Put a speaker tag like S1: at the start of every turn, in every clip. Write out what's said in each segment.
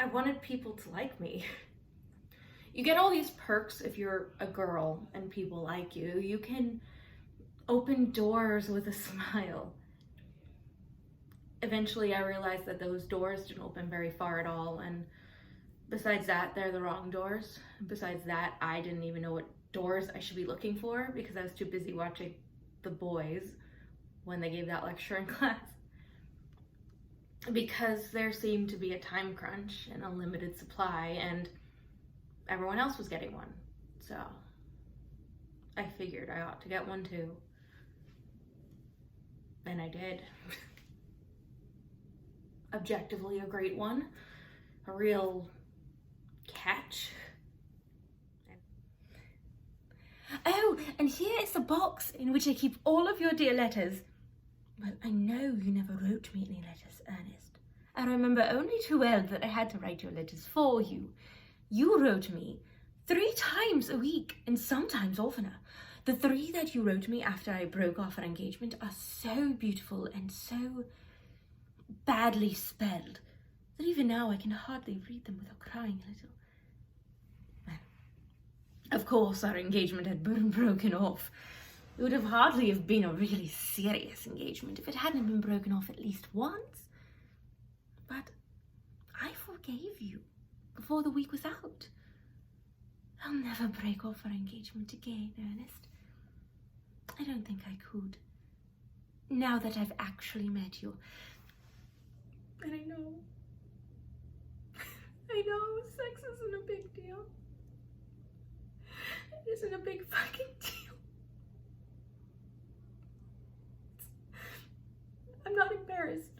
S1: I wanted people to like me. You get all these perks if you're a girl and people like you. You can open doors with a smile. Eventually I realized that those doors didn't open very far at all, and besides that, they're the wrong doors. Besides that, I didn't even know what doors I should be looking for because I was too busy watching the boys when they gave that lecture in class. Because there seemed to be a time crunch and a limited supply, and everyone else was getting one. So I figured I ought to get one too. And I did. Objectively a great one. A real catch.
S2: Oh, and here is the box in which I keep all of your dear letters. Well, I know you never wrote me any letters, Ernest. I remember only too well that I had to write your letters for you. You wrote me 3 times a week, and sometimes oftener. The 3 that you wrote me after I broke off our engagement are so beautiful and so badly spelled that even now I can hardly read them without crying a little. Well, of course our engagement had been broken off. It would have hardly have been a really serious engagement if it hadn't been broken off at least once. But I forgave you before the week was out. I'll never break off our engagement again, Ernest. I don't think I could. Now that I've actually met you. And I know sex isn't a big deal. It isn't a big fucking deal. I'm not embarrassed.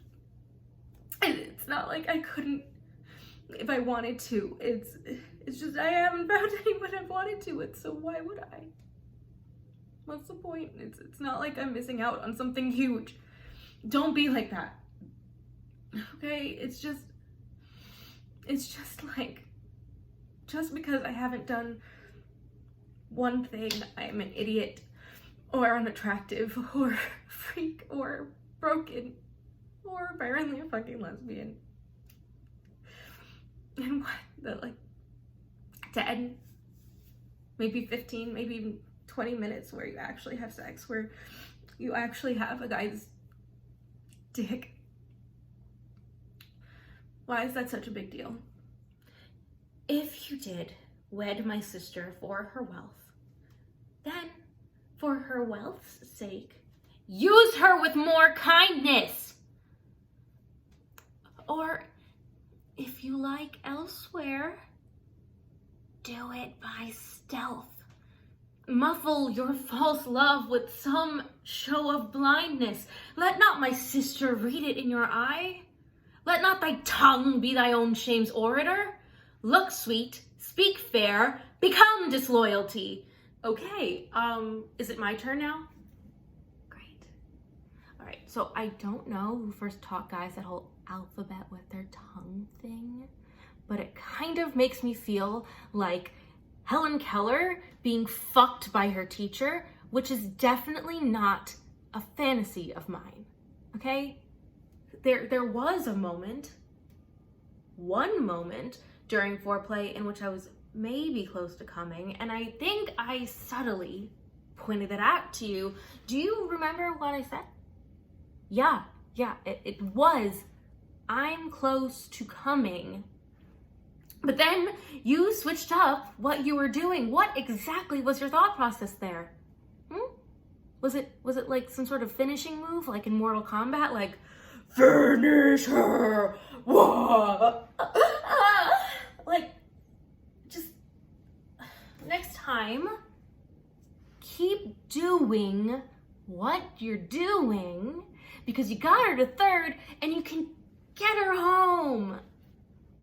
S2: It's not like I couldn't if I wanted to. It's just I haven't found anyone I've wanted to with, so why would I? What's the point? It's not like I'm missing out on something huge. Don't be like that. Okay? It's just like, just because I haven't done one thing, I'm an idiot, or unattractive, or a freak, or broken, or apparently a fucking lesbian. And what? That like 10, maybe 15, maybe even 20 minutes where you actually have sex, where you actually have a guy's dick. Why is that such a big deal? If you did wed my sister for her wealth, then for her wealth's sake, use her with more kindness. Or if you like elsewhere, do it by stealth. Muffle your false love with some show of blindness. Let not my sister read it in your eye. Let not thy tongue be thy own shame's orator. Look sweet, speak fair, become disloyalty. Okay, is it my turn now? Great. All right, so I don't know who first taught guys that whole alphabet with their tongue thing, but it kind of makes me feel like Helen Keller being fucked by her teacher, which is definitely not a fantasy of mine, okay? There was a moment, one moment during foreplay in which I was maybe close to coming, and I think I subtly pointed it out to you. Do you remember what I said? Yeah, it was, I'm close to coming. But then you switched up what you were doing. What exactly was your thought process there? Was it like some sort of finishing move, like in Mortal Kombat, like, finish her, whoa. Like, just, next time, keep doing what you're doing, because you got her to 3rd, and you can get her home.